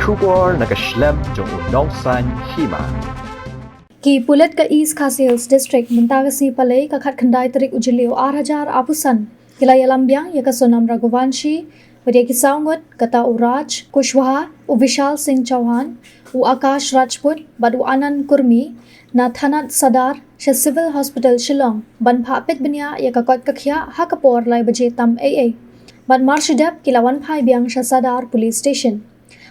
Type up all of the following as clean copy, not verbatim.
Shubor nakaslem jong unong san Hima. Ki Pulit ka East Khiah Hills District mentagasi palay kakat khandai tarik ujilio 8,000 apusan. Kila Ïalam biang yaka Sonam Raghuvanshi, wadya kisau Ngut, kata Uraj, Kushwaha, u Vishal Singh Chauhan, u Akash Rajput, bad u Anand Kurmi, na Thanat Sadar, sa Civil Hospital Shillong, ban Phah Peit benya yaka Koit ka Khiah hakapor lai baje tam AA. Bad Marshidap kilawan phai biang sa Sadar Police Station.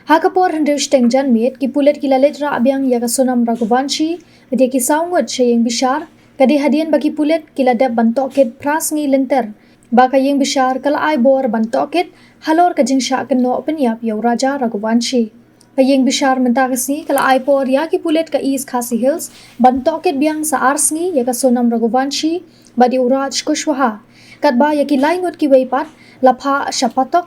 Hakapor hendesh teng janmit ki Pulit kila letra biang yaka Sonam Raghuvanshi, wadya kisau Ngut sayeng bishar, kadi hadian bagi Pulit kila dap bantokit pras ngi lenter. Baka yang bishar kala ai bor bantokit halor kajing syak keno penyap yau Raja Raghuvanshi. Kayeng bishar mentagasi kala ai por ya ki Pulit ka East Khiah Hills bantokit biang sa arsngi ya ka Sonam Raghuvanshi badi Uraj Kushwaha. Katba ya ki laingot ki weipat lapha syapatok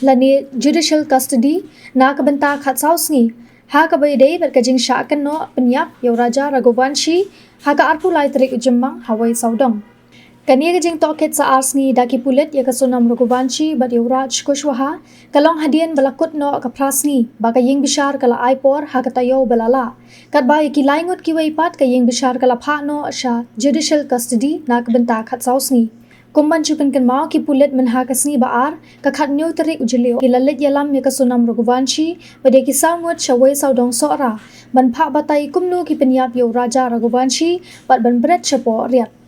lani judicial custody na kabenta khat sausngi. Ha ka baydei ber kajing syak keno penyap yau Raja Raghuvanshi ha ka arpu lai tarik ujemmang hawai saudong. Kania kajing toket sa arsngi daki Pulit ya ka Sonam Raghuvanshi badi Uraj Kushwaha kalong hadian balakut no ka prasngi baka yeng bishar kala aipor ha katayo balala katba yaki laingot ki weipat ka yeng bishar kala pha no sha judicial custody na kabenta khat sausngi kumban chukan kan mau ki Pulit menha kasni baar ka khat nyu tarik ujilio ilalit Ïalam ya ka Sonam Raghuvanshi badi ki sangut shawai saudong sora ban pha batai kumnu ki penyap yo Raja Raghuvanshi bat ban bret chapo riat